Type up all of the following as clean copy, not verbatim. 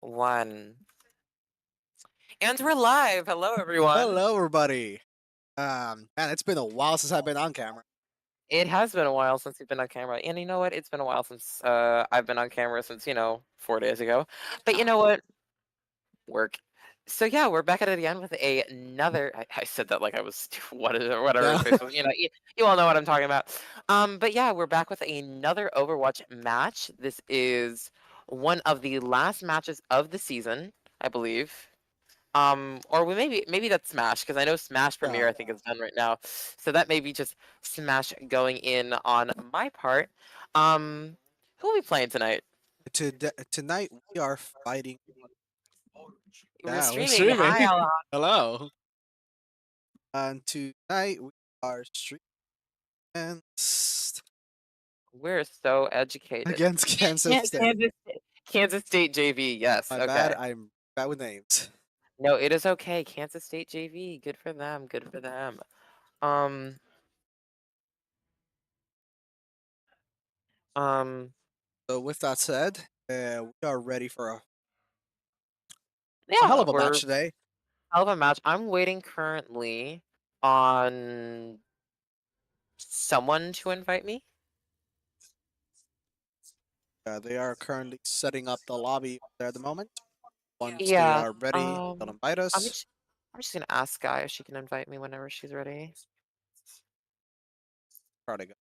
1. And we're live. Hello, everyone. Hello, everybody. Man, it's been a while since I've been on camera. It has been a while since we've been on camera. And you know what? It's been a while since I've been on camera since, 4 days ago. But you know what? Work. So yeah, we're back at it again with another. I said that like I was whatever Yeah. it's supposed to. You all know what I'm talking about. But yeah, we're back with another Overwatch match. This is one of the last matches of the season, I believe. Or we maybe that's Smash, because I know Smash Premiere yeah. I think is done right now. So that may be just Smash going in on my part. Who are we playing tonight? Tonight we are fighting. We're Yeah, we're streaming. streaming. Hi, Alejandro. Hello. And tonight we are streaming against We're so educated. against Kansas State. Kansas State JV. Yes. My bad. Okay. I'm bad with names. No, it is okay. Kansas State JV. Good for them. Good for them. Um. Um. So with that said, we are ready for a hell Yeah, of a we're match today. hell of a match. I'm waiting currently on someone to invite me. They are currently setting up the lobby there at the moment. Once they Yeah. are ready, they'll invite I'm us. just I'm just gonna ask Sky if she can invite me whenever she's ready. Try to go.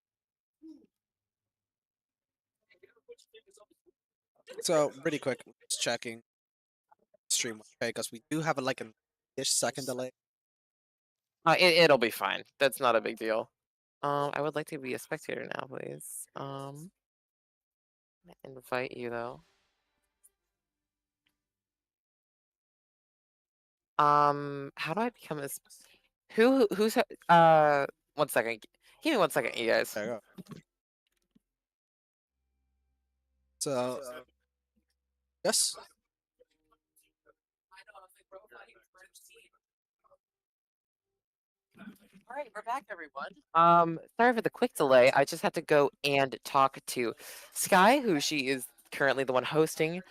So really quick, just checking stream okay because we do have like an ish second delay. It'll be fine. That's not a big deal. I would like to be a spectator now, please. Invite you though. How do I become a who's 1 second. Give me 1 second, you guys. There you go. So yes, All right, we're back, everyone. Sorry for the quick delay. I just had to go and talk to Sky, who she is currently the one hosting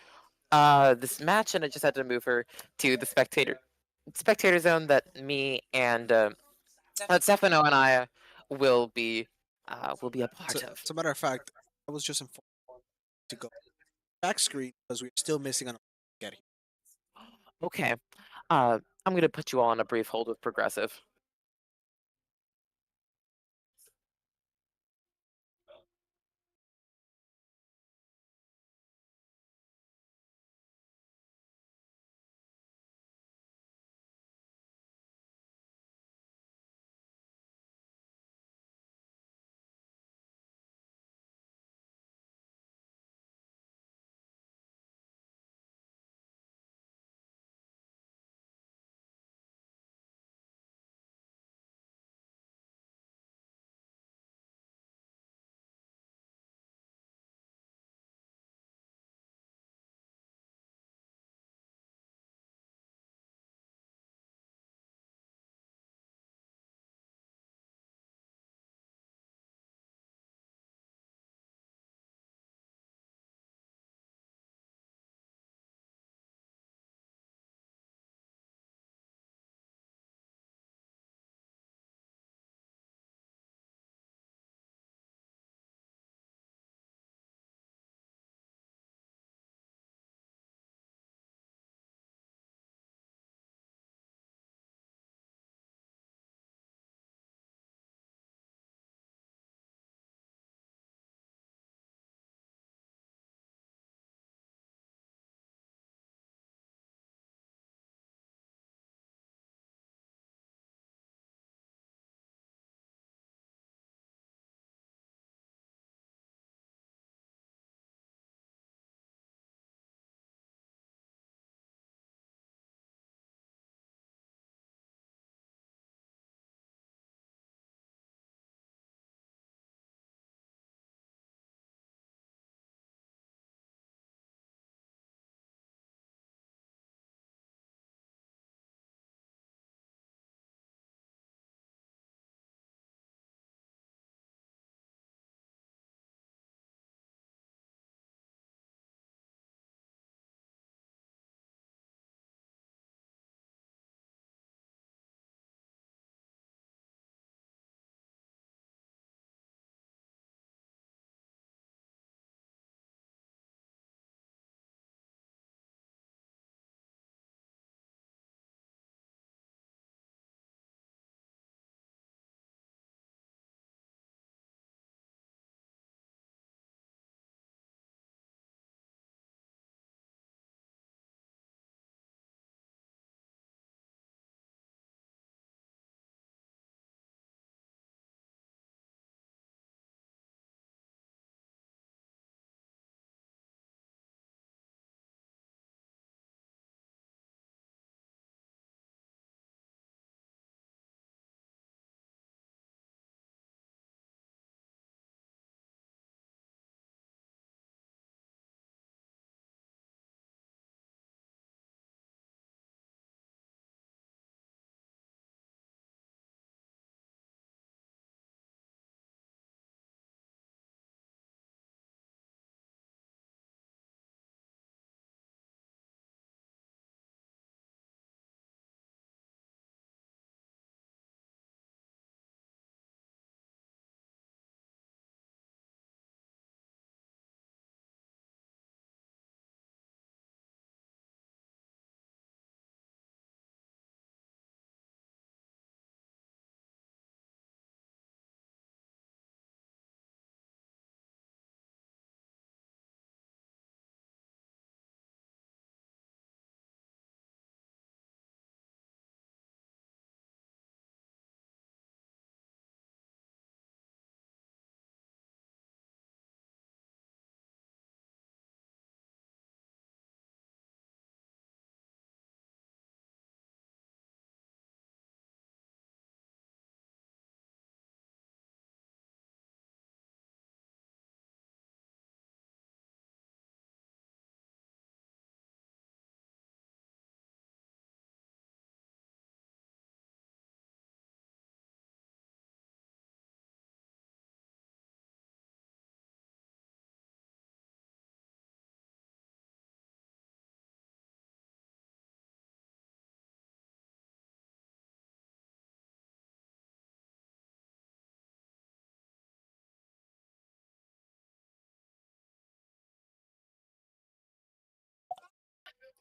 this match, and I just had to move her to the spectator zone that me and that Stefano and I will be a part of. as a matter of fact, I was just informed to go back screen because we're still missing on getting. Okay. I'm gonna put you all on a brief hold with Progressive.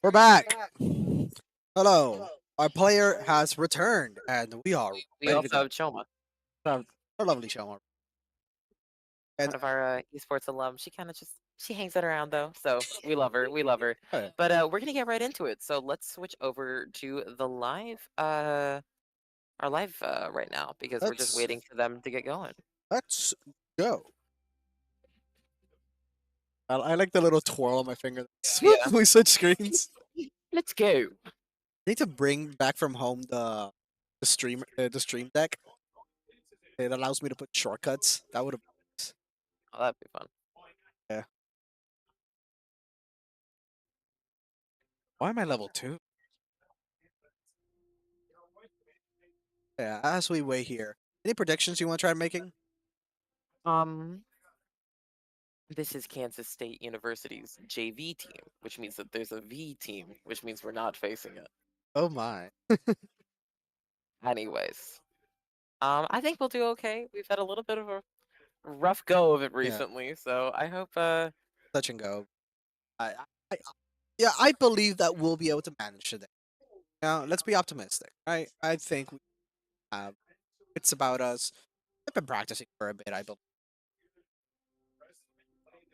We're back. Hello. Our player has returned, and we are We ready to also go. have Choma, Our lovely show. And one of our esports alums. She kind of just she hangs it around though, so we love her. We love her. hey, But we're gonna get right into it. So let's switch over to the live, our live right now because we're just let's waiting for them to get going. let's go. I like the little twirl on my finger. Swoop, Yeah, we switch screens. let's go. I need to bring back from home the stream deck. It allows me to put shortcuts. That would have. Oh, that'd be fun. Yeah. Why am I level 2? Yeah. As we wait here, any predictions you want to try making? Um, this is Kansas State University's JV team, which means that there's a V team, which means we're not facing it. Oh my. Anyways, I think we'll do okay. We've had a little bit of a rough go of it Yeah. recently, so I hope Touch and go. I, I yeah, I believe that we'll be able to manage today. Now, let's be optimistic, right? I think we have. It's about us. I've been practicing for a bit, I believe.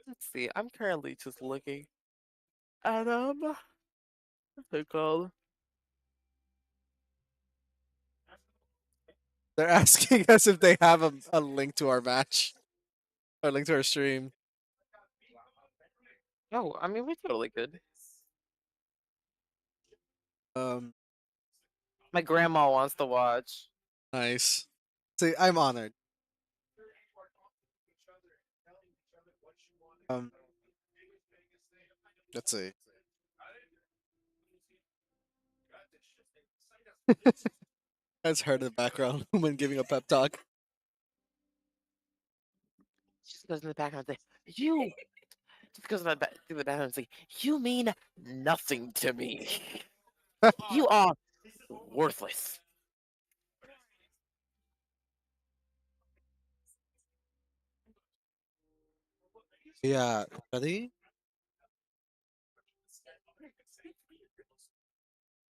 let's see. I'm currently just looking at what's it called? They're asking us if they have a link to our match, or a link to our stream. Oh, I mean we totally could. Um, My grandma wants to watch. nice. See, I'm honored. Um, let's see. That's heard in the background. Woman giving a pep talk. She just goes in the background and says, "You." Just goes in through the background and say, "You mean nothing to me. You are worthless." Yeah, ready?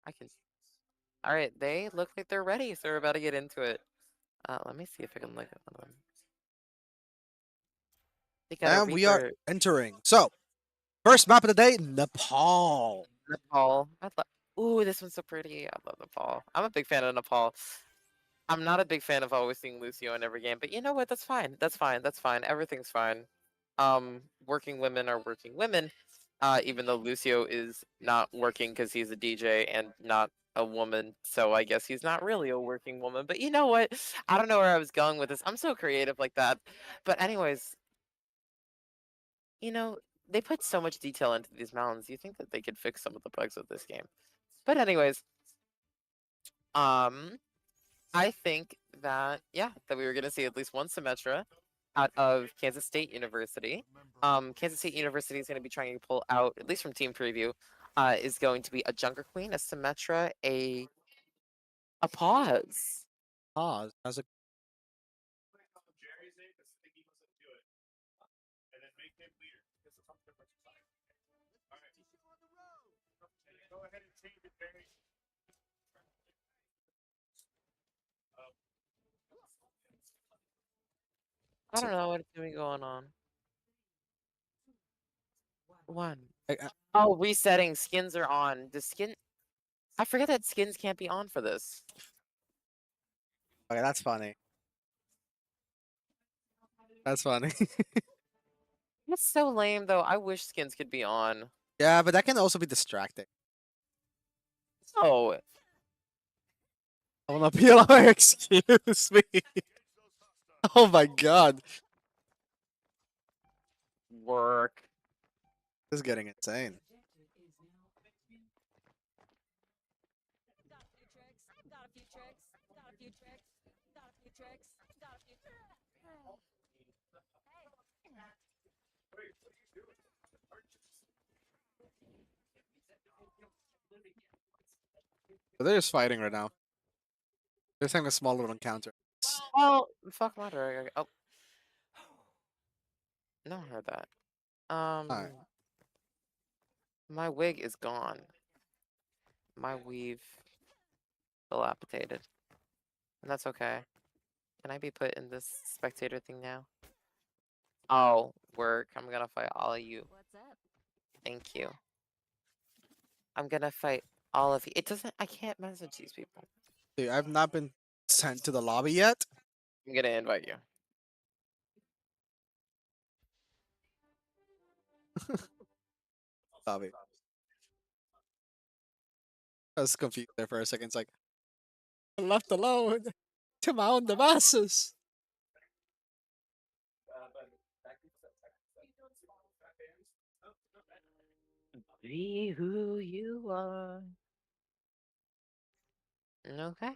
I can. All right, they look like they're ready, so we're about to get into it. Let me see if I can look at one of them. They got a And we are Reaper entering. So, first map of the day, Nepal. Nepal. Ooh, this one's so pretty. I love Nepal. I'm a big fan of Nepal. I'm not a big fan of always seeing Lucio in every game, but you know what? That's fine. That's fine. That's fine. Everything's fine. Working women are working women. Even though Lucio is not working because he's a DJ and not a woman, so I guess he's not really a working woman. But you know what? I don't know where I was going with this. I'm so creative like that. But anyways, you know, they put so much detail into these mountains. You think that they could fix some of the bugs of this game. But anyways, um, I think that yeah, that we were gonna see at least one Symmetra out of Kansas State University. Kansas State University is gonna be trying to pull out, at least from team preview, is going to be a Junker Queen, a Symmetra, a pause. Pause. As a I don't know what's gonna be going on. One. I- Oh, resetting. Skins are on. The skin. I forget that skins can't be on for this. okay, that's funny. That's funny. That's so lame, though. I wish skins could be on. Yeah, but that can also be distracting. Oh, I will not be allowed. Excuse me. Oh my god, work. this is getting insane. So they're just fighting right now. They're just having a small little encounter. Well, fuck my drag. Oh, no, I heard that. Alright. My wig is gone. my weave dilapidated. And that's okay. Can I be put in this spectator thing now? Oh, work. I'm gonna fight all of you. What's up? Thank you. I'm gonna fight all of you. It doesn't. I can't message these people. Dude, I've not been sent to the lobby yet. I'm gonna invite you. Lobby. I was confused there for a second. It's like, I'm left alone to my own devices. Be who you are. Okay.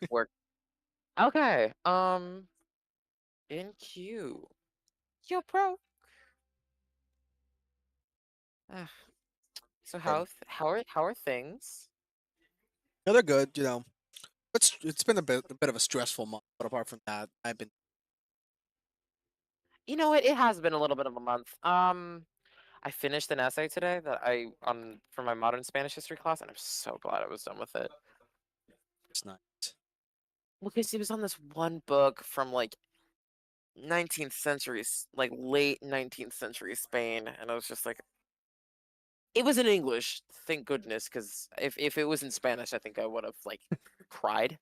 Work. Okay. In queue. Yo, bro. Ugh. So Um, how are things? yeah, they're good. It's been a bit of a stressful month, but apart from that, I've been You know what? It has been a little bit of a month. I finished an essay today that I on for my modern Spanish history class, and I'm so glad I was done with it. it's nice. Because it was on this one book from like 19th century, like late 19th century Spain, and I was just like, it was in English, thank goodness, because if it was in Spanish, I think I would have like cried.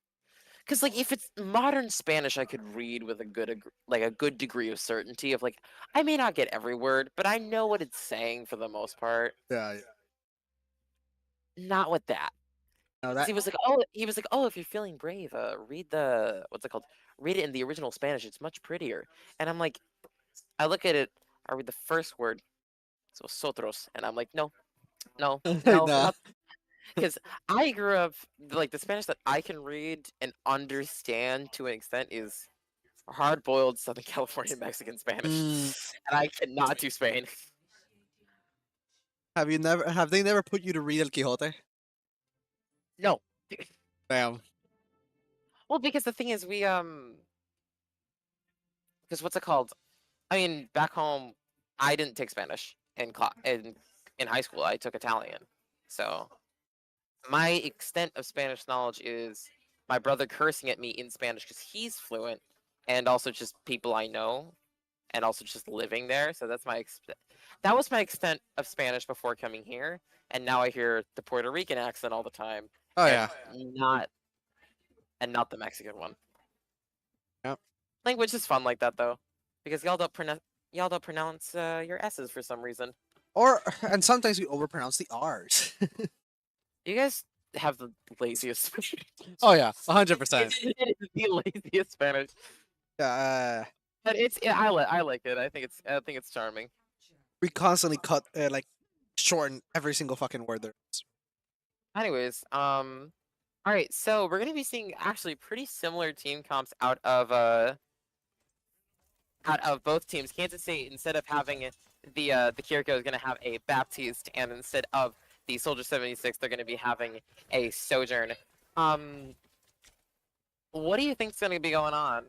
Because like if it's modern Spanish, I could read with a like a good degree of certainty of like I may not get every word, but I know what it's saying for the most part. Yeah, yeah. Not with that. No, 'Cause that he was like, oh, if you're feeling brave, read the what's it called? Read it in the original Spanish. It's much prettier. And I'm like, I look at it. I read the first word, so sotros, and I'm like, no, no, no, nah. not because I grew up like the Spanish that I can read and understand to an extent is hard-boiled Southern California Mexican Spanish, Mm, and I cannot do Spain. have they never put you to read El Quixote? No, Damn. well, because the thing is, because what's it called? I mean, back home, I didn't take Spanish in high school. I took Italian, so my extent of Spanish knowledge is my brother cursing at me in Spanish because he's fluent, and also just people I know, and also just living there. So that was my extent of Spanish before coming here, and now I hear the Puerto Rican accent all the time, Oh and yeah. not and not the Mexican one. Yep. Language is fun like that though, because y'all don't pronounce your s's for some reason. Or and sometimes we overpronounce the R's. You guys have the laziest Spanish. Oh yeah, 100%. It is the laziest Spanish, Yeah, but I like it. I think it's charming. we constantly cut like shorten every single fucking word there is. Anyways, all right, so we're gonna be seeing actually pretty similar team comps out of both teams. Kansas State, instead of having the Kiriko, is gonna have a Baptiste, and instead of the Soldier 76, they're gonna be having a Sojourn. Um, what do you think's gonna be going on?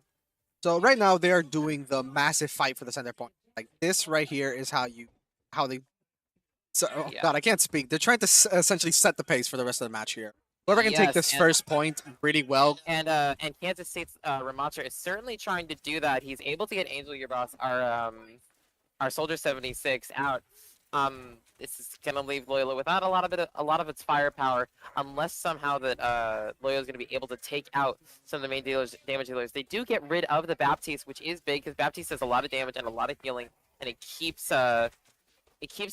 So right now they are doing the massive fight for the center point. Like this right here is how they. So, oh Yeah. god, I can't speak. They're trying to essentially set the pace for the rest of the match here. Whoever can take Yes, this first point really well. and Kansas State's Ramacha is certainly trying to do that. He's able to get Angel Yerbos, our Soldier 76 out. This is gonna leave Loyola without a lot of its firepower, unless somehow that Loyola is gonna be able to take out some of the main damage dealers. They do get rid of the Baptiste, which is big because Baptiste does a lot of damage and a lot of healing, and it keeps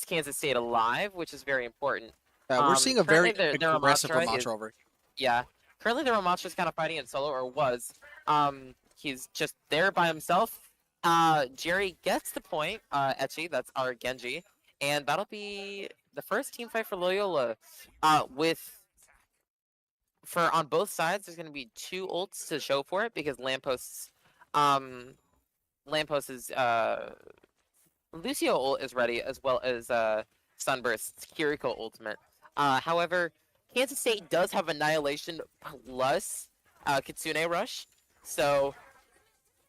Kansas State alive, which is very important. We're seeing a Currently very their aggressive Ramatra Ramatra is over. yeah. Currently their Ramatra is kind of fighting in solo, or was. He's just there by himself. Jerry gets the point. Echi, that's our Genji, and that'll be the first team fight for Loyola. With for on both sides, there's gonna be two ults to show for it because um, Lampost's Lucio ult is ready as well as Sunburst's Kiriko ultimate. However, Kansas State does have Annihilation plus Kitsune Rush, so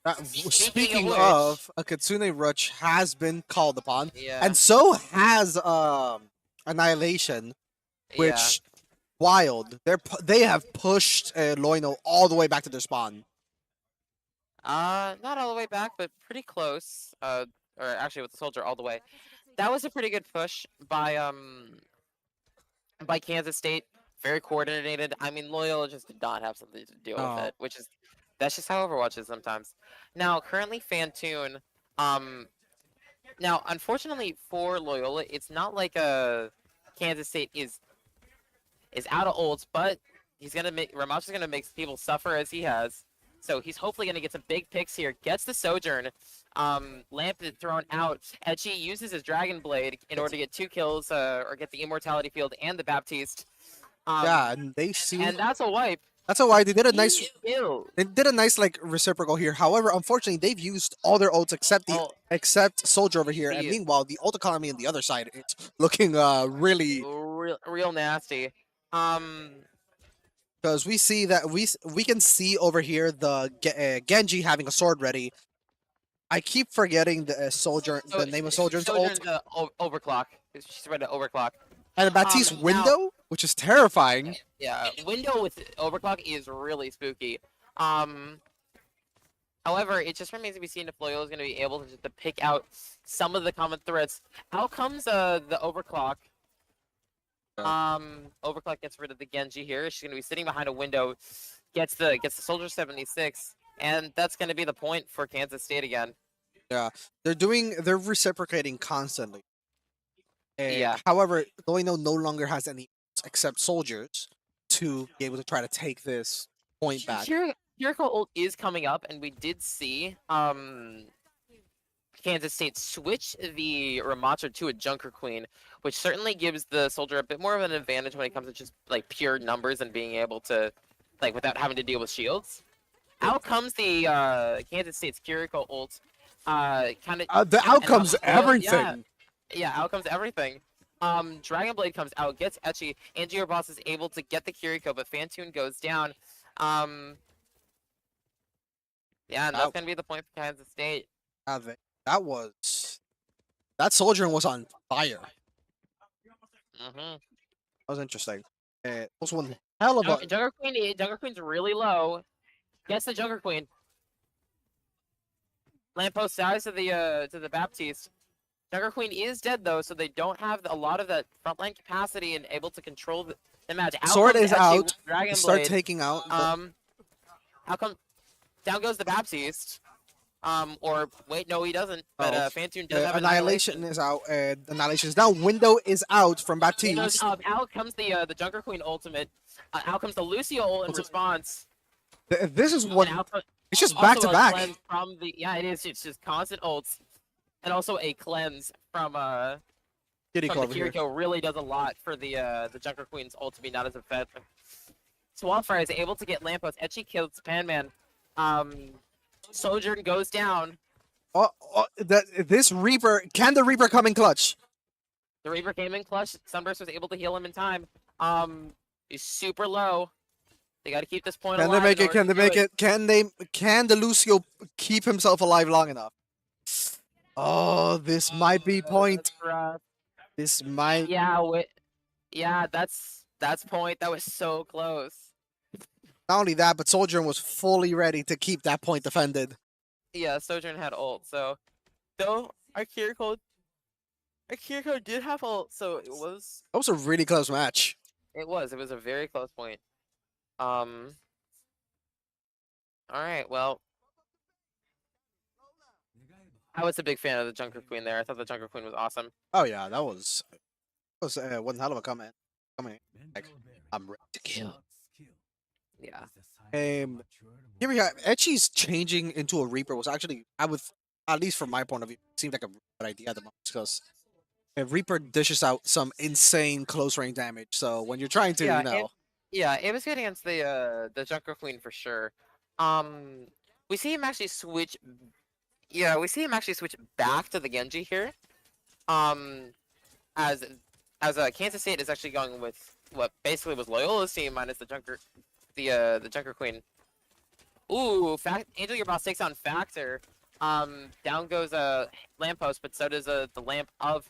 Speaking of Speaking which, of, a Kitsune Rush has been called upon, yeah, and so has Annihilation, yeah. which wild. They have pushed Loyno all the way back to their spawn. Not all the way back, but pretty close. Or actually with the soldier all the way. That was a pretty good push by Kansas State. Very coordinated. I mean, Loyola just did not have something to deal with No. it, which is that's just how Overwatch is sometimes. Now, currently, Fantoon. Um, Now, unfortunately for Loyola, it's not like Kansas State is out of ults, but he's gonna make Ramash is gonna make people suffer as he has. So he's hopefully gonna get some big picks here. Gets the Sojourn. Lamp is thrown out. Edgy uses his Dragon Blade in order to get 2 kills, or get the Immortality Field and the Baptiste. Yeah, and they seem And that's a wipe. that's why they did a nice 3 kills. they did a nice like reciprocal here. However, unfortunately, they've used all their ults Oh, except Soldier over here, and the meanwhile, the ult economy on the other side it's looking really real nasty. Um, because we see that we can see over here the Genji having a sword ready. I keep forgetting the so name of Soldier's ult, Sojourn's overclock. She's ready to overclock. and Baptiste's Now, window, which is terrifying. yeah, window with overclock is really spooky. Um, However, it just remains to be seen if Loyola is going to be able to just to pick out some of the common threats. Out comes the overclock. Overclock gets rid of the Genji here. She's going to be sitting behind a window, gets the Soldier 76, and that's going to be the point for Kansas State again. Yeah, they're reciprocating constantly. Yeah. However, Loino no longer has any except soldiers to be able to try to take this point back. Jericho ult is coming up, and we did see Kansas State switch the Ramattra to a Junker Queen, which certainly gives the soldier a bit more of an advantage when it comes to just like pure numbers and being able to like without having to deal with shields. Out comes the Kansas State's Kiriko ult. Kind of The outcome's Yeah, everything. yeah, out comes everything. Dragon Blade comes out, gets Etchy. Angior Boss is able to get the Kiriko, but Fantoon goes down. Yeah, and that's gonna be the point for Kansas State. That was that soldier was on fire. That That was interesting. Was one hell of a Junker Queen's really low. Gets the Junker Queen. Lamppost dies to the Baptiste. Junker Queen is dead though, so they don't have a lot of that frontline capacity and able to control the match. sword is out. Dragon Start Blade. taking out. How come down goes the Baptiste? Or wait, no, he doesn't. But Fantoon does have Annihilation is out. Annihilation is down. Window is out from Baptiste. Out comes the Junker Queen ultimate. Out comes the Lucio ult in response. This is what it's just Also back to a back. cleanse from the it is. It's just constant ults, and also a cleanse from the Kiriko really does a lot for the Junker Queen's ult to be not as effective. Swamfire is able to get Lampos. Etchy kills Panman. Sojourn goes down. This Reaper, can the Reaper come in clutch? The Reaper came in clutch. Sunburst was able to heal him in time. He's super low. They got to keep this point alive. Can they make it? Can they make it? Can the Lucio keep himself alive long enough? Oh, this might be point. This might. Yeah, that's point. That was so close. Not only that, but Sojourn was fully ready to keep that point defended. Yeah, Sojourn had ult, so though our Kiriko did have ult, so it was. That was a really close match. It was a very close point. All right, well, I was a big fan of the Junker Queen there. I thought the Junker Queen was awesome. Oh yeah, that was one hell of a comment. Like, I'm ready to kill. Yeah. Here we have Etchy's changing into a Reaper was actually at least from my point of view, seemed like a good idea at the moment because Reaper dishes out some insane close range damage. So when you're trying to, it was good against the Junker Queen for sure. We see him actually switch. Yeah, we see him actually switch back to the Genji here. As Kansas State is actually going with what basically was Loyola's team minus the Junker Queen. Ooh, Angel Your Boss takes on Factor. Down goes a lamppost, but so does the lamp of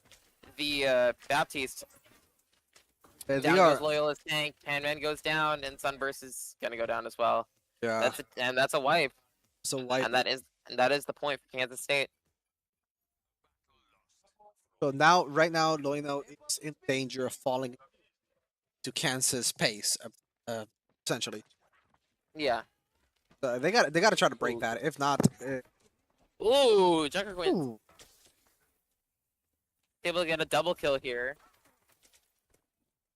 the Baptiste. They Down goes are. Loyalist tank. Handman goes down, and Sunburst is gonna go down as well. Yeah. That's a wipe, So white. and that is the point for Kansas State. So now, right now, Loyno is in danger of falling to Kansas pace, essentially. Yeah. They got to try to break Ooh, that. If not, ooh, Junker Queen ooh, able to get a double kill here.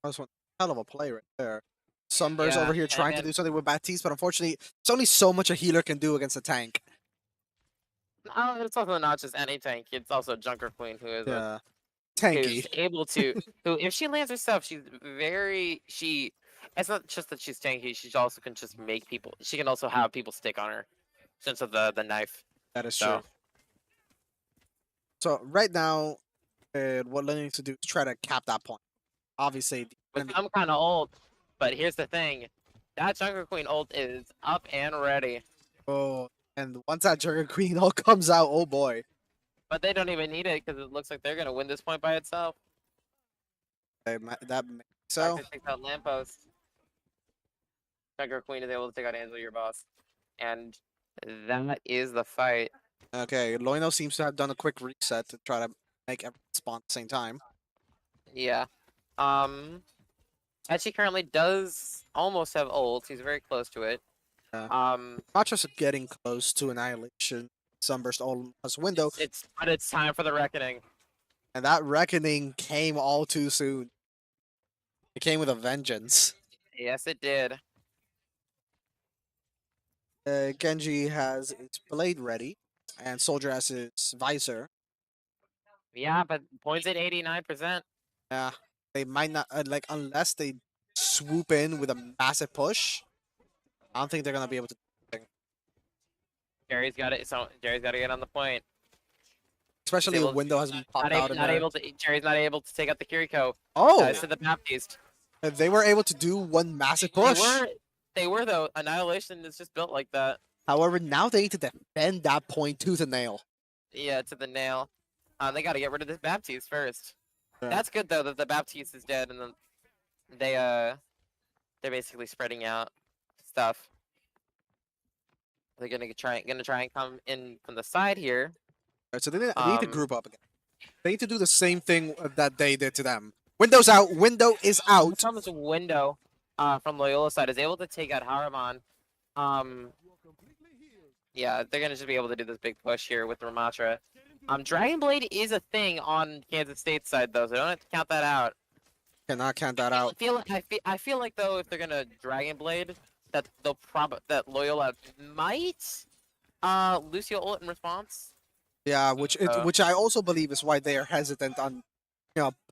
that was one hell of a play right there. Sunburst Yeah, over here trying to Handman. do something with Baptiste, but unfortunately, there's only so much a healer can do against a tank. It's also not just any tank. It's also Junker Queen Yeah, who's tanky. able to who if she lands her stuff, she's very she. It's not just that she's tanky. She also can just make people. She can also have people stick on her, since of the knife. That is So true. So right now, what Lenny needs to do is try to cap that point. Obviously, the with enemy. some kind of ult, but here's the thing, that Junker Queen ult is up and ready. Oh, and once that Jugger Queen all comes out, oh boy, But they don't even need it because it looks like they're gonna win this point by itself. that makes so. Factor takes out Lamppost. Junker Queen is able to take out Angel, your boss, and that is the fight. Okay, Loyno seems to have done a quick reset to try to make everyone spawn at the same time. Yeah. Um. Actually, currently does almost have ult. He's very close to it. Yeah. Um. Not just getting close to annihilation, Sunburst almost window, But it's time for the reckoning. and that reckoning came all too soon. It came with a vengeance. Yes, it did. Genji has its blade ready, and Soldier has his visor. Yeah, but points at 89%. Yeah, they might not like unless they swoop in with a massive push. I don't think they're gonna be able to. Jerry's got it. So Jerry's got to get on the point. Especially a window hasn't popped out in Not there. able to. Jerry's not able to take out the Kiriko. Oh, To the Baptiste. they were able to do one massive push. They were though. Annihilation is just built like that. However, now they need to defend that point tooth and nail. Yeah, to the nail. They got to get rid of this Baptiste first. Yeah. That's good though that the Baptiste is dead, and then they're basically spreading out stuff. They're gonna try and come in from the side here. Alright, so they need to group up again. They need to do the same thing that they did to them. Window's out. Window is out. Thomas Window from Loyola side is able to take out Haraman. Yeah, they're gonna just be able to do this big push here with Ramatra. Dragon Blade is a thing on Kansas State side though, so don't have to count that out. Cannot count that out. I feel like though if they're gonna Dragon Blade, that that Loyola might lose your ult in response. Yeah, which I also believe is why they are hesitant on,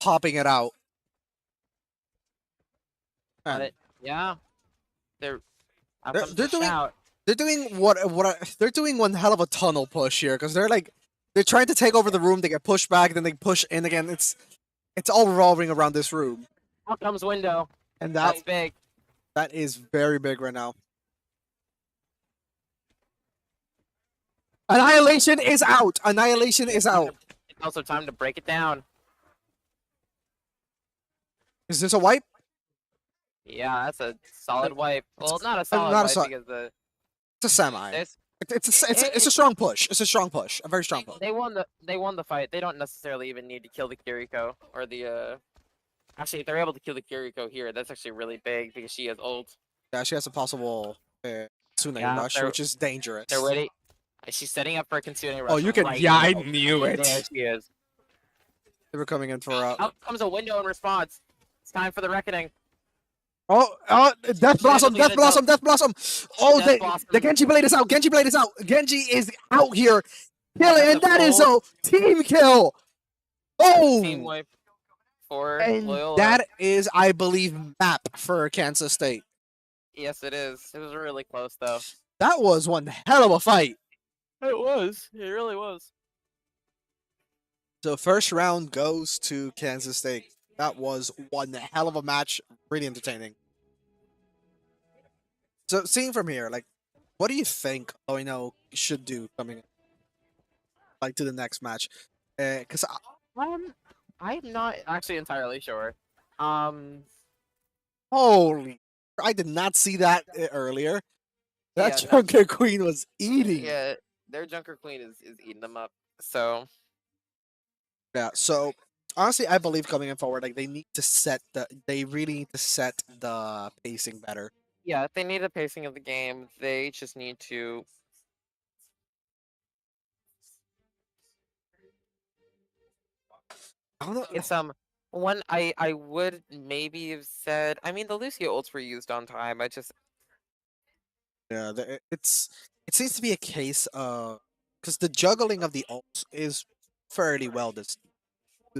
popping it out. But yeah, they're out They're, comes they're the doing shout. they're doing they're doing one hell of a tunnel push here because they're trying to take over the room. They get pushed back, then they push in again. It's all revolving around this room, Out comes Window. and That's big. that is very big right now. Annihilation is out. Annihilation is out. It's also time to break it down. Is this a wipe? Yeah, that's a solid wipe. Well, not a not solid a wipe solid- because the It's a semi. this It's a strong push. It's a strong push. A very strong push. they won the fight. They don't necessarily even need to kill the Kiriko or the Actually, if they're able to kill the Kiriko here, that's actually really big because she has ult. Yeah, she has a possible Tsune Yeah, rush, which is dangerous. They're ready. She's setting up for a Kitsune rush. Oh, you can. right Yeah, I now. knew it. There she is. They were coming in for. Out comes a Window in response. It's time for the reckoning. Death Blossom, Death Blossom, Death Blossom. Oh, Death Blossom. the Genji Blade is out. Genji Blade is out. Genji is out here. Killing, and that is a team kill. Oh, Team wipe for and Loyola. that is, I believe, map for Kansas State. Yes, it is. It was really close though. That was one hell of a fight. It was. It really was. So first round goes to Kansas State. That was one hell of a match. Really entertaining. So seeing from here, like, What do you think Loyno should do coming like to the next match? Because Um, I'm not actually entirely sure. Um, holy, I did not see that earlier. That yeah, their Junker Queen was eating. yeah, their Junker Queen is eating them up. So Yeah. So honestly, I believe coming in forward, like they really need to set the pacing better. yeah, if they need the pacing of the game, they just need to. I don't know. It's one I would maybe have said. I mean, the Lucio ults were used on time. I just Yeah, it seems to be a case of because the juggling of the ults is fairly well this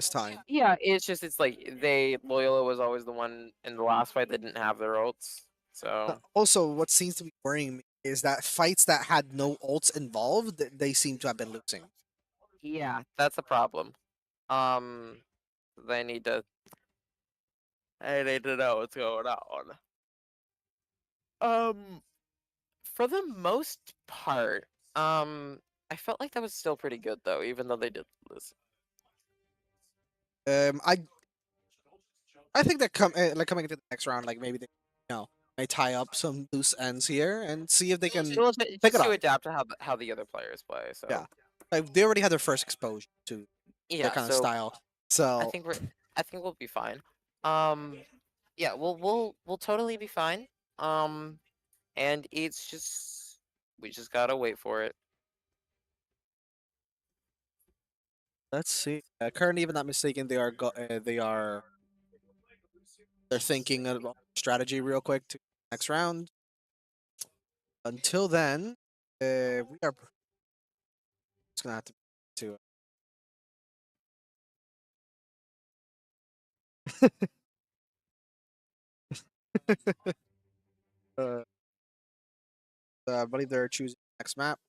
time. yeah, it's like they Loyola was always the one in the last fight that didn't have their ults. So Also, what seems to be worrying me is that fights that had no ults involved, they seem to have been losing. yeah, that's a problem. Um, they need to know what's going on. Um, for the most part, I felt like that was still pretty good though, even though they did lose. Um, I I think that like coming into the next round, like maybe they may tie up some loose ends here and see if they can Well, pick it just to up. adapt to how the other players play. Yeah, So like they already had their first exposure to their yeah, kind of so style. I So think I think we'll be fine. Um, yeah, we'll totally be fine. Um, and it's just we just gotta wait for it. let's see. Currently, if I'm not mistaken, they're thinking about strategy real quick to next round. Until then, we are just gonna have to uh, I believe they're choosing next map.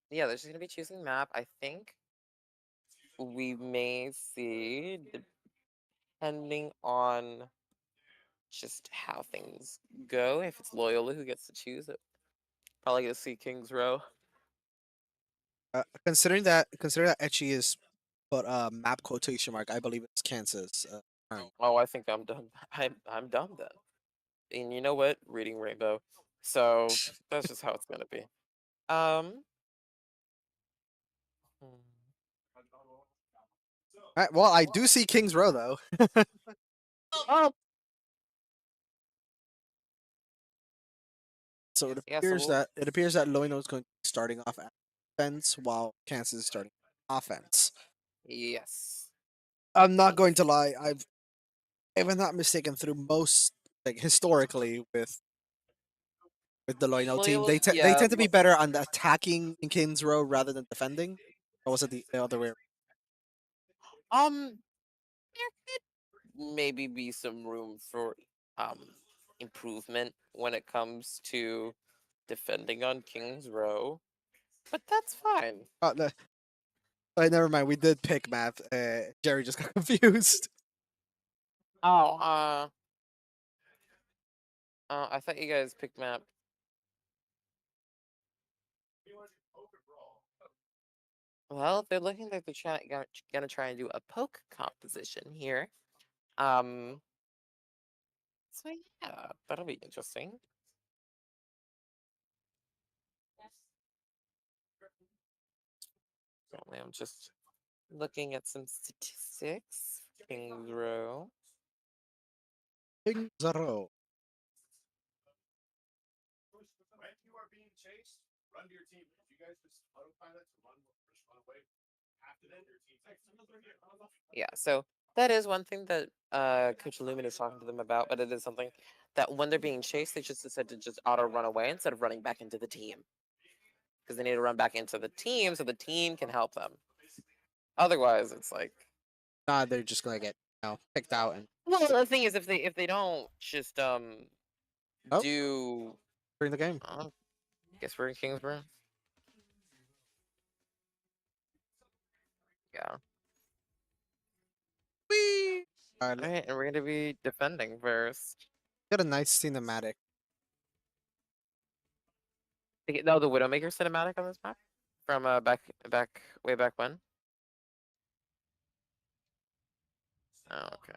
Yeah, they're just gonna be choosing map. I think we may see, depending on just how things go. If it's Loyola who gets to choose it, probably gonna see King's Row. Considering that Etchy is but map quotation mark, I believe it's Kansas. Turn. Oh, I think I'm done. I'm done then. And you know what? Reading Rainbow. So that's just how it's gonna be. Um. hmm. Alright, well, I do see King's Row though. Oh, So yeah. So it appears that Loino is going to be starting off at defense while Kansas is starting offense. yes. I'm not going to lie. If I'm not mistaken, through most like historically with the Loino team, Loyola. they Yeah. tend to be better on the attacking in King's Row rather than defending. Or was it the other way? Um. Maybe be some room for um improvement when it comes to defending on King's Row, but that's fine. No, never mind. We did pick math. Jerry just got confused. Oh, I thought you guys picked map. Well, if they're looking like they're gonna try and do a poke composition here. Um, so yeah, that'll be interesting. Apparently, I'm just looking at some statistics. King's Row. King's Row. Yeah, so that is one thing that Coach Lumen is talking to them about, but it is something that when they're being chased, they just decide to just auto run away instead of running back into the team. Because they need to run back into the team so the team can help them. Otherwise, it's like, Nah, they're just gonna get picked out and well, the thing is, if they don't just oh do, during the game. uh, guess we're in Kingsborough. Yeah. Whee! Alright, Alright, and we're gonna be defending first. got a nice cinematic. No, the Widowmaker cinematic on this map? From way back when? Oh, okay.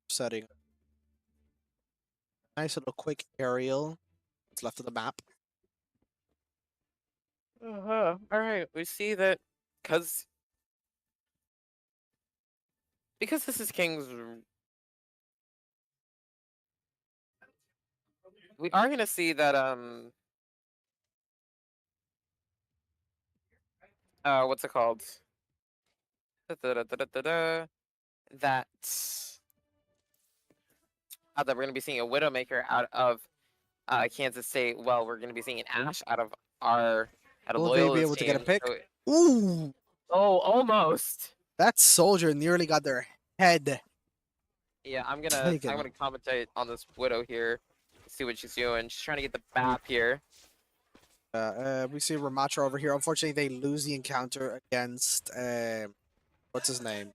Setting. Nice little quick aerial. What's left of the map. Alright, we see that because this is King's, we are gonna see that what's it called? Da-da-da-da-da-da. That that we're gonna be seeing a Widowmaker out of Kansas State. Well, we're gonna be seeing an Ash out of Will they be Loyola's able to get a team. pick? So, Ooh! oh, almost. That soldier nearly got their head Yeah, I'm taken. gonna commentate on this Widow here. See what she's doing. She's trying to get the BAP here. We see Ramatra over here. Unfortunately, they lose the encounter against what's his name?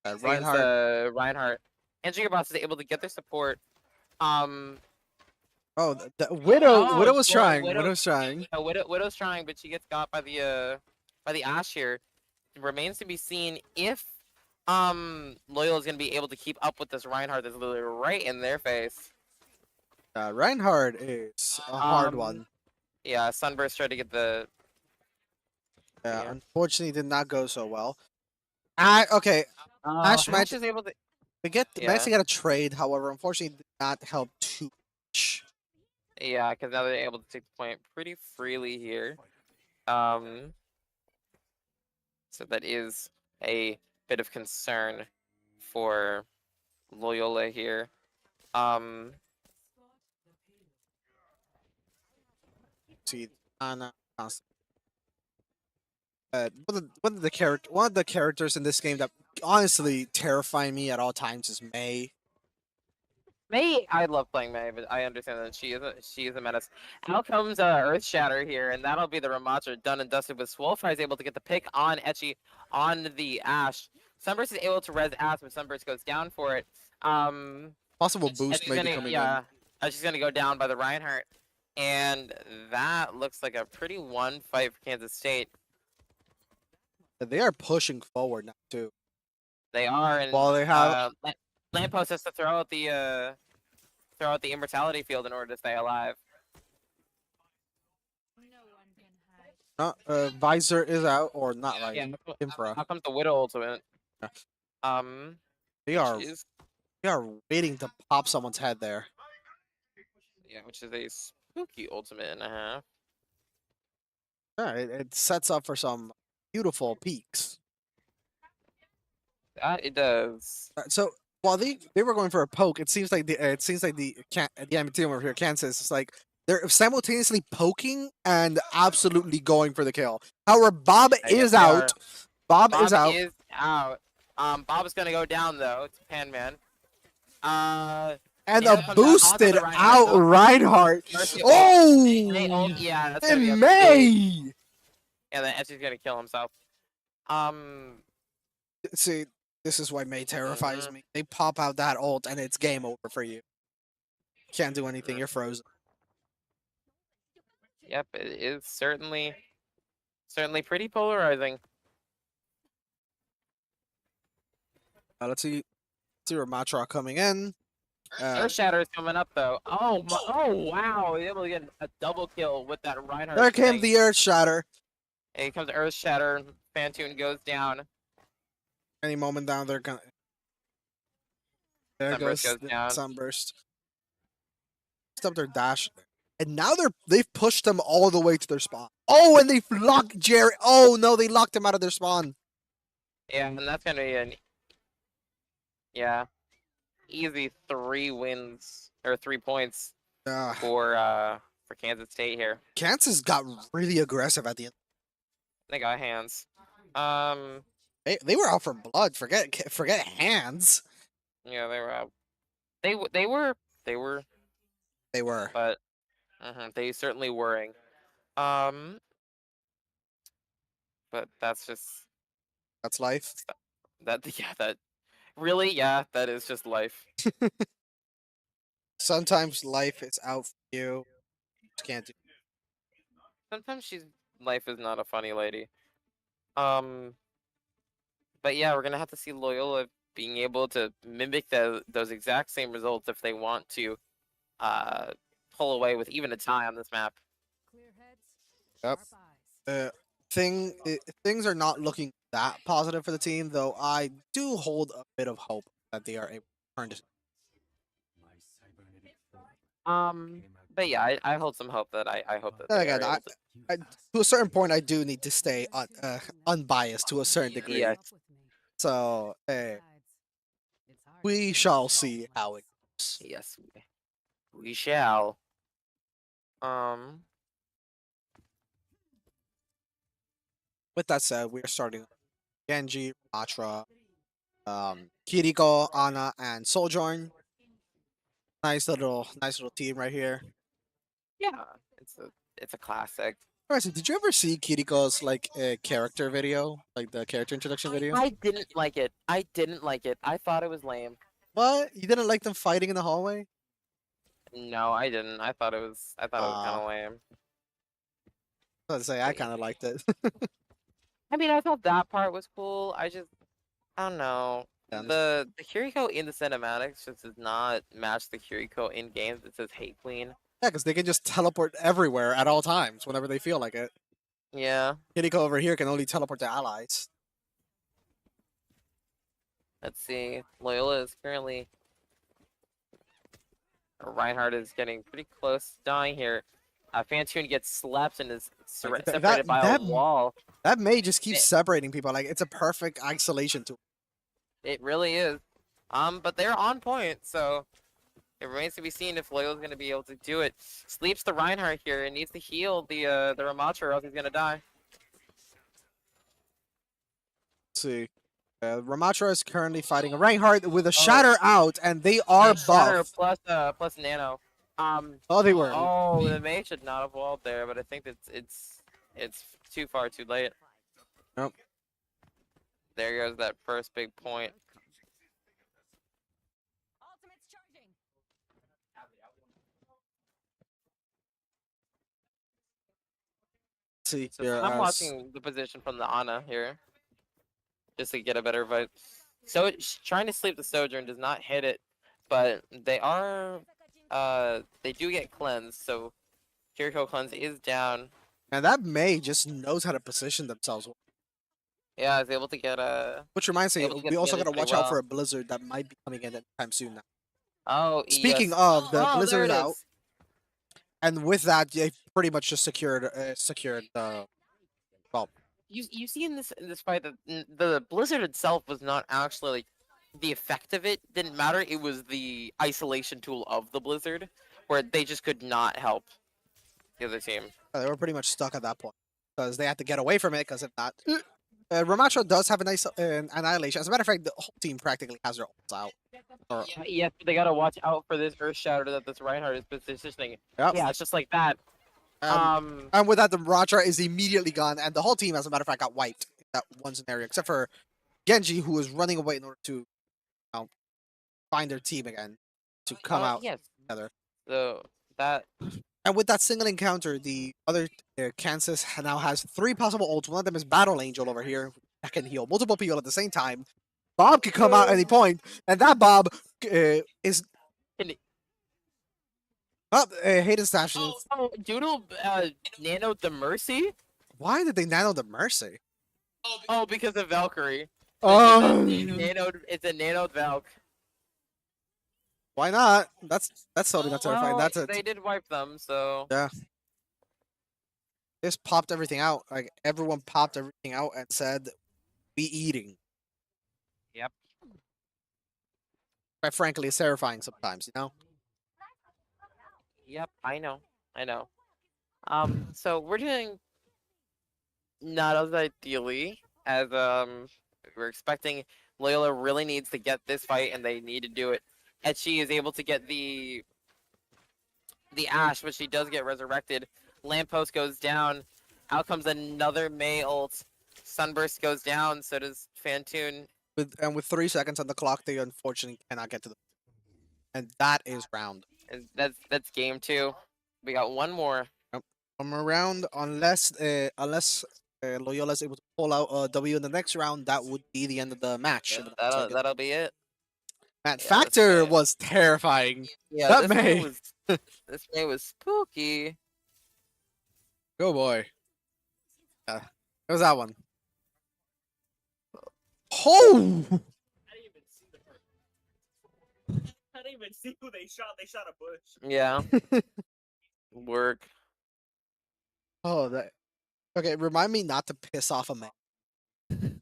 Against Reinhardt. Reinhardt. And Gigaboss is able to get their support. Oh, the Widow. Oh, Widow was boy, trying. Widow was trying. Widow's trying, but she gets got by the Ash here. It remains to be seen if Loyal is gonna be able to keep up with this Reinhardt that's literally right in their face. Reinhardt is a hard one. Yeah, Sunburst tried to get the yeah. Unfortunately, did not go so well. Okay, Ash might is able to managed to get a trade. However, unfortunately, did not help too much. yeah, because now they're able to take the point pretty freely here. So that is a bit of concern for Loyola here. See, Anna. One of the characters in this game that honestly terrify me at all times is May. May, I love playing May, but I understand that she is a menace. Out comes Earth Shatter here, and that'll be the Ramatra done and dusted. With Swolfire is able to get the pick on Etchy on the Ash. Sunburst is able to res Ash, but Sunburst goes down for it. Possible boost maybe coming in. She's gonna go down by the Reinhardt, and that looks like a pretty one fight for Kansas State. They are pushing forward now too. They are, and while they have Lamppost has to throw out the immortality field in order to stay alive. Visor is out or not right. Yeah, Infra. How comes the Widow ultimate? They are waiting to pop someone's head there. Yeah, which is a spooky ultimate and a half. Yeah, it sets up for some beautiful peaks. That it does. So while they were going for a poke, it seems like the enemy team over here, Kansas, is like they're simultaneously poking and absolutely going for the kill. However, Bob is out. Bob is out. Bob is gonna go down though. It's Pan Man. And a boosted out Reinhardt. Oh! Yeah, that's in May! And then Etchy's gonna kill himself. See, this is why May terrifies me. They pop out that ult and it's game over for you. Can't do anything, you're frozen. Yep, it is certainly pretty polarizing. Let's see Ramatra coming in. Earth Shatter is coming up though. Oh wow! He's able to get a double kill with that Reinhardt. There came the Earth Shatter. And here comes Earth Shatter. Fantoon goes down. Any moment down, they're gonna. There goes the Sunburst. Stop their dash, and now they've pushed them all the way to their spawn. Oh, and they've locked Jerry. Oh no, they locked him out of their spawn. Yeah, and that's gonna be an easy 3 wins or 3 points for Kansas State here. Kansas got really aggressive at the end. They got hands. They were out for blood. Forget hands. Yeah, they were out. They were, They were. but they certainly worrying. Um, but that's just That's life. that. Yeah, that really. Yeah, that is just life. Sometimes life is out for you. Just can't do. Sometimes life is not a funny lady. Um, but yeah, we're gonna have to see Loyola being able to mimic those exact same results if they want to uh pull away with even a tie on this map. Yep. Uh, things are not looking that positive for the team, though. I do hold a bit of hope that they are able to turn this. Um, but yeah, I hold some hope that I hope that Then they are again, able to. to a certain point, I do need to stay unbiased to a certain degree. Yes, So we shall see how it goes. yes, we shall. Um, With that said, we are starting Genji, Atra, Kiriko, Ana, and Sojourn. Nice little team right here. yeah, it's a classic. Bryson, did you ever see Kiriko's like character video, like the character introduction video? I didn't like it. I didn't like it. I thought it was lame. What? You didn't like them fighting in the hallway? No, I didn't. I thought it was kind Uh, of lame. Let's say I But kind of liked it. I mean, I thought that part was cool. I don't know. Yeah, The Kiriko in the cinematics just does not match the Kiriko in games that says Hate Queen. because they can just teleport everywhere at all times whenever they feel like it. Yeah, Kiriko over here can only teleport to allies. let's see. Loyola is currently. Reinhardt is getting pretty close to dying here. Fantoon gets slapped and is Like separated by a wall. that may just keep It, separating people. Like it's a perfect isolation tool. it really is. But they're on point, so it remains to be seen if Loyal's gonna be able to do it. Sleeps the Reinhardt here and needs to heal the Ramatra or else he's gonna die. Let's see. Ramatra is currently fighting a Reinhardt with a Oh, Shatter out, and they are Shatter buff. plus Nano. Oh, they were. Oh, the Mage should not have walled there, but I think it's too far too late. Nope. There goes that first big point. Let's see So here I'm as watching the position from the Ana here, just to get a better vibe. So trying to sleep the Sojourn does not hit it, but they do get cleansed. So Jericho cleanse is down. and that May just knows how to position themselves. Yeah, I was able to get Which reminds me, able to get we the also image gotta pretty watch out for well. a blizzard that might be coming in anytime soon now. Oh Speaking yes. of, the Oh, there blizzard it is out, is. and with that, they pretty much just secured well. You see in this fight that the blizzard itself was not actually like the effect of it didn't matter. It was the isolation tool of the blizzard where they just could not help the other team. They were pretty much stuck at that point because they had to get away from it. Because if not, Ramatra does have a nice annihilation. As a matter of fact, the whole team practically has their ults out. Or, Yeah, yes, they gotta watch out for this Earth Shatter that this Reinhardt is positioning. yep. Yeah, it's just like that. Um, Um, and with that, the Ramatra is immediately gone, and the whole team, as a matter of fact, got wiped in that one scenario, except for Genji, who was running away in order to know, find their team again to come out yes. together. So that And with that single encounter, the other Kansas now has three possible ults. One of them is Battle Angel over here that can heal multiple people at the same time. Bob could come out at any point, and that Bob is can it- up. Hayden Stash. Doodle Nano the Mercy. Why did they nano the Mercy? Oh, because of Valkyrie. Oh, It's a nano Valk. why not? That's totally not terrifying. Well, That's it. they did wipe them, so Yeah, just popped everything out. Like everyone popped everything out and said, "Be eating." yep. Quite frankly, it's terrifying sometimes. You know. Yep, I know. So we're doing not as ideally as we're expecting. Loyola really needs to get this fight, and they need to do it. Etchi is able to get the Ash, but she does get resurrected. Lamppost goes down. Out comes another May ult. Sunburst goes down. So does Fantoon. With 3 seconds on the clock, they unfortunately cannot get to the. And that is round. And that's game two. We got one more. Yep. From around, unless Loyola is able to pull out a W in the next round, that would be the end of the match. Yeah, And the match that'll taken. that'll be it. Man, Yeah, Factor was terrifying. Yeah, That May. this May was spooky. Go boy. Yeah, it was that one. Oh! I didn't even see who they shot. They shot a bush. Yeah. Work. Oh, that. Okay, remind me not to piss off a man.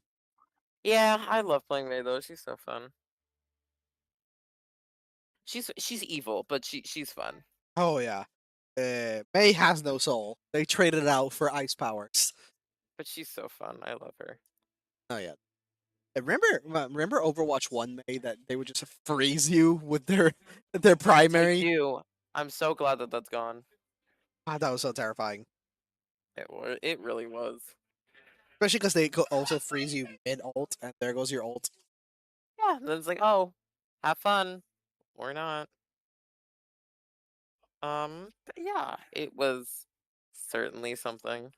Yeah, I love playing May though. She's so fun. She's evil, but she's fun. Oh yeah. May has no soul. They traded it out for ice powers. But she's so fun. I love her. Oh yeah. Remember Overwatch 1 May that they would just freeze you with their I primary? do. I'm so glad that that's gone. Ah, that was so terrifying. It really was. Especially because they could also freeze you mid ult, and there goes your ult. Yeah. And then it's like, oh, have fun or not. But yeah, it was certainly something.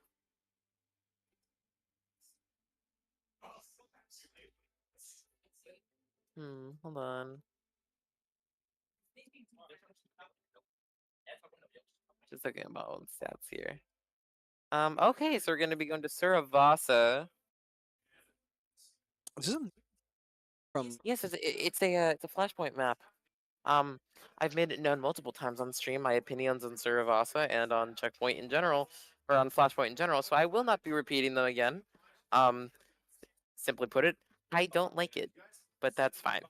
Hold on. Just looking at my own stats here. Okay, so we're gonna be going to Suravasa. This is from Yes, it's a Flashpoint map. I've made it known multiple times on stream my opinions on Suravasa and on Checkpoint in general, or on Flashpoint in general. So I will not be repeating them again. Um, simply put it, I don't like it, but that's fine.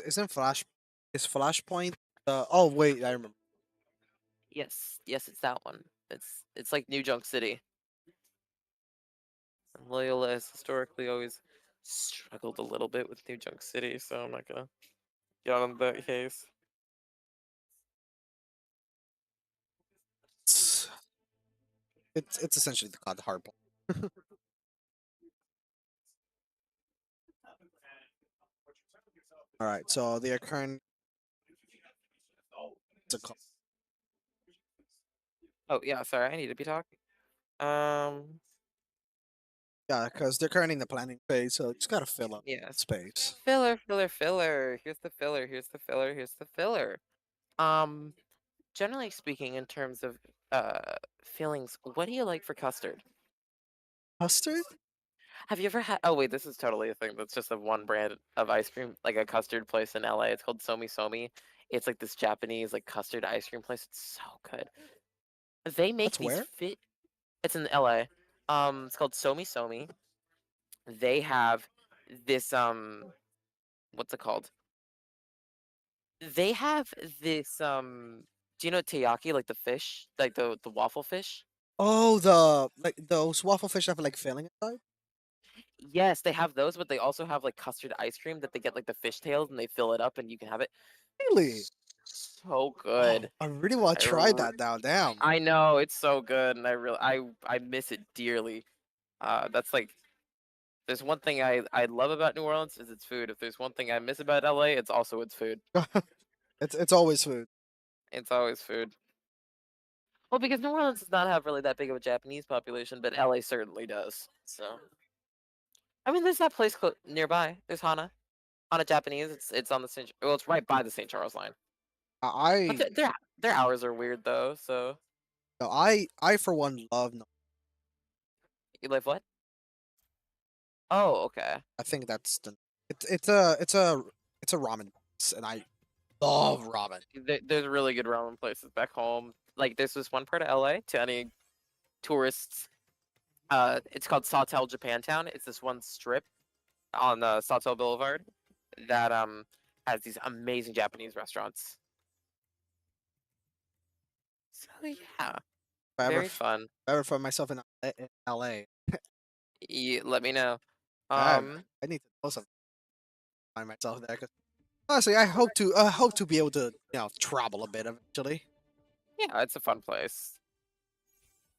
isn't Flash is Flashpoint oh wait, I remember. Yes, it's that one. It's like New Junk City. And Loyola has historically always struggled a little bit with New Junk City, so I'm not gonna get on that case. It's essentially the hard point. All right, so the current Oh yeah, sorry, I need to be talking. Um, yeah, because they're currently in the planning phase, so just gotta fill up yes. space. Filler. Here's the filler. Here's the filler. Um, generally speaking, in terms of fillings, what do you like for custard? Custard? Have you ever had? Oh wait, this is totally a thing. That's just a one brand of ice cream, like a custard place in LA. It's called Somi Somi. It's like this Japanese like custard ice cream place. It's so good. They make That's these where? fit. It's in LA. It's called Somi Somi. They have this what's it called? They have this do you know teriyaki, like the fish, like the waffle fish? Oh, the like those waffle fish have like filling inside. Yes, they have those, but they also have like custard ice cream that they get like the fish tails and they fill it up and you can have it. Really? So Oh, good. I really want I, to try r- that now. Damn. I know it's so good, and I miss it dearly. That's like there's one thing I love about New Orleans is its food. If there's one thing I miss about LA, it's also its food. It's always food. It's always food. Well, because New Orleans does not have really that big of a Japanese population, but LA certainly does. So, I mean, there's that place nearby. There's Hana Japanese. It's on the well, it's right by the St. Charles line. But I their hours are weird though. So no, I for one love. No, you live what? Oh, okay. I think that's the. It's a ramen place, and I love ramen. There's really good ramen places back home. Like there's this one part of LA to any tourists. It's called Sawtell Japantown. It's this one strip on Sawtell Boulevard that has these amazing Japanese restaurants. So yeah, If I ever very fun. if I ever find myself in LA, Let me know. I need to know something. Find myself there. 'Cause honestly, I hope to be able to travel a bit eventually. Yeah, it's a fun place.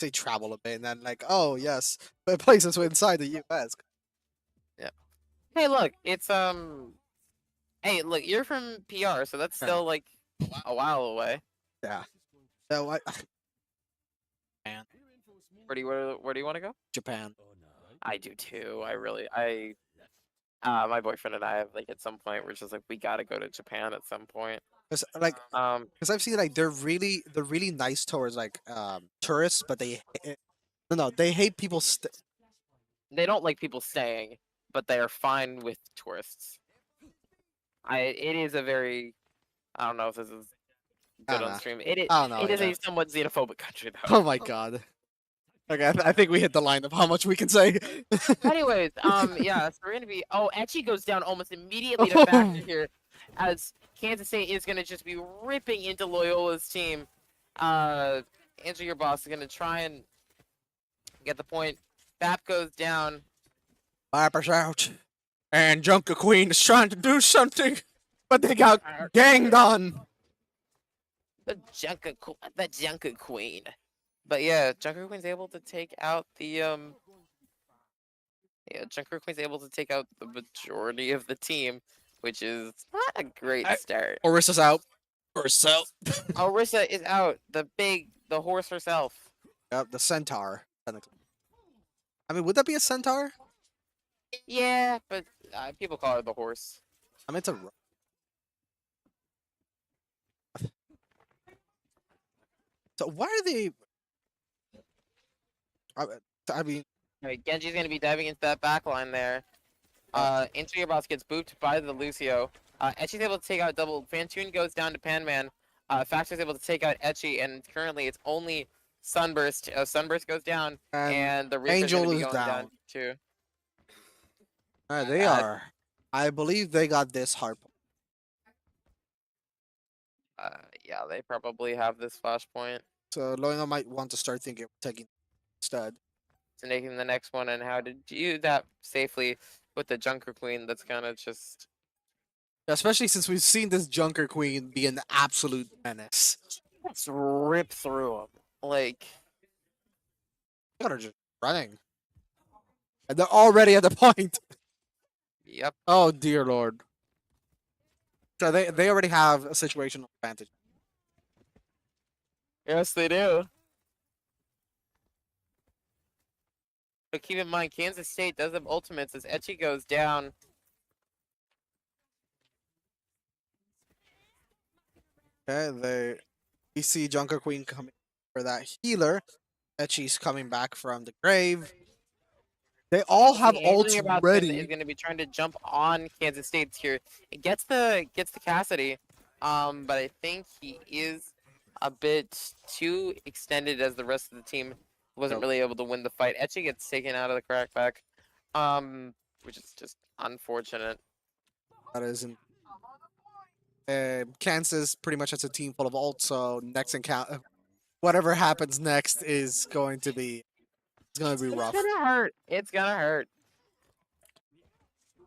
Say travel a bit, and then like, oh yes, but places inside the U.S. Yeah. Hey, look, it's Hey, look, you're from PR, so that's Yeah. still like a while away. Yeah. So I, man, Where do you want to go? Japan. I do too. My boyfriend and I have like at some point we're just like we gotta go to Japan at some point. Cause like, Um, cause I've seen like they're really nice towards like tourists, but no, they hate people. they don't like people staying, but they are fine with tourists. It is a very I don't know if this is I good don't on know. stream. I don't know. It is Yeah. a somewhat xenophobic country though. Oh my god. Okay, I think we hit the line of how much we can say. Anyways, yeah, so we're gonna be. Oh, Etchy goes down almost immediately to Oh, Factor here, as Kansas State is gonna just be ripping into Loyola's team. Andrew, your boss, is gonna try and get the point. Bap goes down. Vipers out. And Junker Queen is trying to do something, but they got ganged on. The Junker Queen. But yeah, Junker Queen's able to take out the Yeah, Junker Queen's able to take out the majority of the team, which is not a great start. Orissa's out. Orissa out. Orisa is out. The horse herself. Yep, the centaur. Technically. I mean, would that be a centaur? Yeah, but people call her the horse. I mean, it's a. So why are they? I, I mean, Alright, Genji's gonna be diving into that back line there. Into your boss gets booped by the Lucio. Etchy's able to take out double. Fantoon goes down to Panman. Factor's able to take out Etchy, and currently it's only Sunburst. Sunburst goes down, and the Reaper's Angel gonna be is going down too. they are. I believe they got this hard. Yeah, they probably have this flashpoint. So Loyno might want to start thinking of taking stud. To making the next one and how to do that safely with the Junker Queen. That's kind of just Especially since we've seen this Junker Queen be an absolute menace. let's rip through them. Like They are just running. And they're already at the point. yep. Oh dear lord. So they already have a situational advantage. Yes, they do. But keep in mind, Kansas State does have ultimates as Etchy goes down. Okay, we see Junker Queen coming for that healer. That she's coming back from the grave. They all have ults Is ready. going to be trying to jump on Kansas State here. It gets the Cassidy, but I think he is a bit too extended as the rest of the team wasn't really able to win the fight. Etchy gets taken out of the crackback, which is just unfortunate. That isn't. Kansas pretty much has a team full of ults, so next encounter, whatever happens next is going to be, it's going to be rough. It's gonna hurt. It's gonna hurt.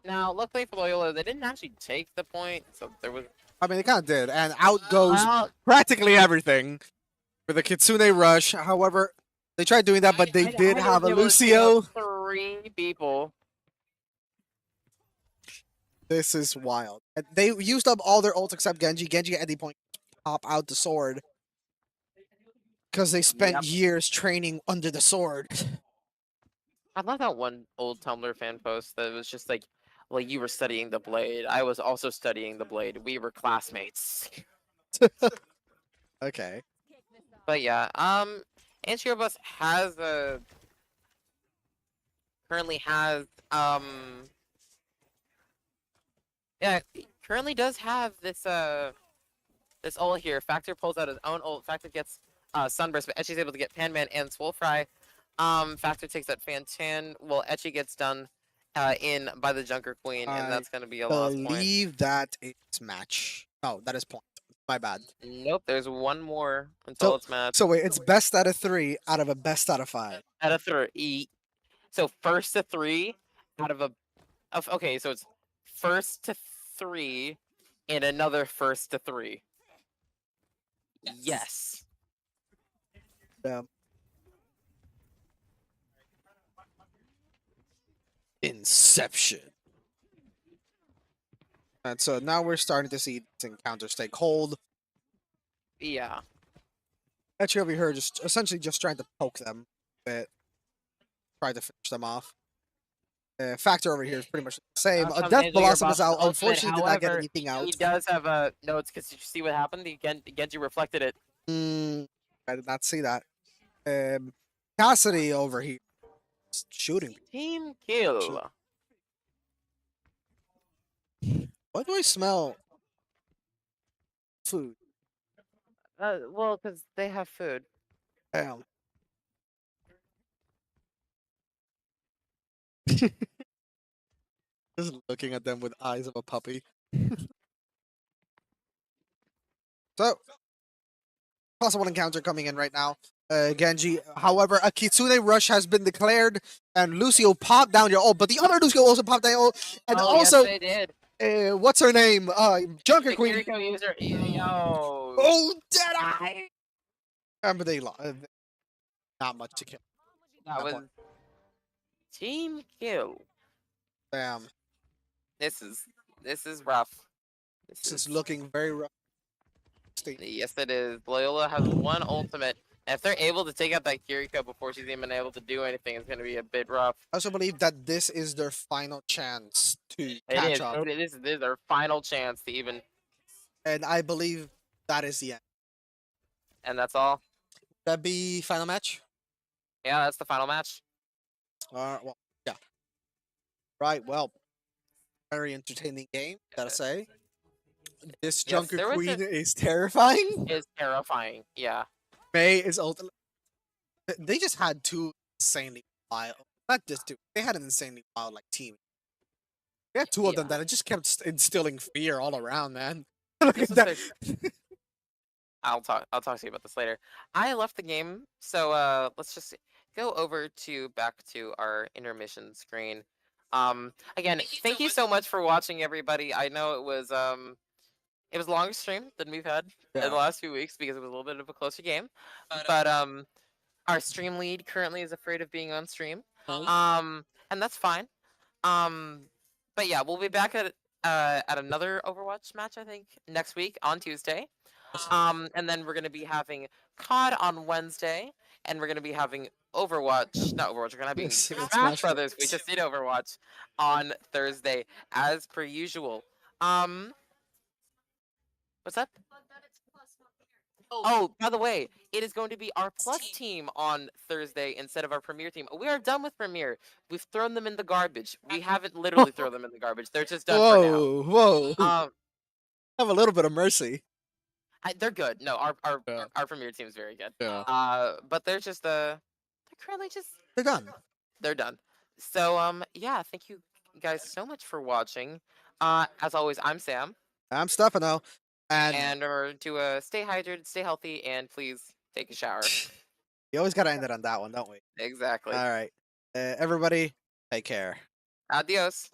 Now, luckily for Loyola, they didn't actually take the point, so there was. I mean, it kind of did, and out goes practically everything for the Kitsune Rush. However, they tried doing that, but they did have a Lucio. 3 people. This is wild. And they used up all their ults except Genji. Genji at any point pop out the sword because they spent years training under the sword. I love that one old Tumblr fan post that was just like, well, you were studying the blade. I was also studying the blade. We were classmates. Okay. But yeah, Antiobus has a currently has yeah, currently does have this this ult here. Factor pulls out his own ult. Factor gets Sunburst, but Etchy's able to get Panman and Swolfry. Factor takes out Fantan. Well, Etchy gets done in by the Junker Queen, and that's gonna be a lost point. I believe that is match. Oh, that is point. My bad. Nope, there's one more until it's match. So wait, it's best out of 3 out of a best out of 5. Out of 3. So first to 3 out of a okay, so it's first to 3 and another first to 3. Yes. Yeah. Inception. And so now we're starting to see these encounters take hold. Yeah. Actually, over here, just essentially just trying to poke them, but try to finish them off. Factor over here is pretty much the same. Come Death into your Blossom is boss out. ultimate. Unfortunately, did not get However, anything out. he does have a notes because did you see what happened? Genji reflected it. I did not see that. Cassidy over here is shooting. Team kill. Why do I smell food? Well, because they have food. Damn. Just looking at them with eyes of a puppy. So, possible encounter coming in right now. Genji. However, a Kitsune rush has been declared, and Lucio popped down your ult, but the other Lucio also popped down your ult, and Oh, also, yes, they did. what's her name? Junker The Queen. Kiriko user. Yo. Oh, dead eye! Remember they lost. Not much to kill. That that was one. team kill. Damn. This is rough. This is looking very rough. Yes, it is. Loyola has one ultimate. And if they're able to take out that Kiriko before she's even able to do anything, it's going to be a bit rough. I also believe that this is their final chance to It catch is. up. This is their final chance to even. And I believe that is the end. And that's all. That be final match? Yeah, that's the final match. Well, yeah. Right, well, very entertaining game, gotta say. This Yes, Junker there was Queen is terrifying. Is terrifying. Yeah. May is ultimate. They just had two insanely wild, not just two, they had an insanely wild, like, team. They had two of them Yeah. that just kept instilling fear all around, man. Look This at was that. their I'll talk to you about this later. I left the game, so let's just go over to back to our intermission screen. Again, thank you so much for watching, everybody. I know it was a longer stream than we've had in the Yeah. last few weeks because it was a little bit of a closer game. But our stream lead currently is afraid of being on stream. And that's fine. But yeah, we'll be back at another Overwatch match, I think, next week on Tuesday. And then we're gonna be having COD on Wednesday, and we're gonna be having Overwatch. Not Overwatch. We're gonna be having Smash Smash Bros. Brothers. We just did Overwatch on Thursday, as per usual. What's that? Oh, by the way, it is going to be our Plus team on Thursday instead of our Premier team. We are done with Premier. We've thrown them in the garbage. We haven't literally thrown them in the garbage. They're just done for now. Whoa. Have a little bit of mercy. They're good. No, our Yeah. our Premier team is very good. Yeah. But they're just they're currently just They're done. they're done. So yeah, thank you guys so much for watching. As always, I'm Sam, I'm Stefano. And and to stay hydrated, stay healthy, and please take a shower. you always gotta end it on that one, don't we? Exactly. All right. Everybody, take care. Adios.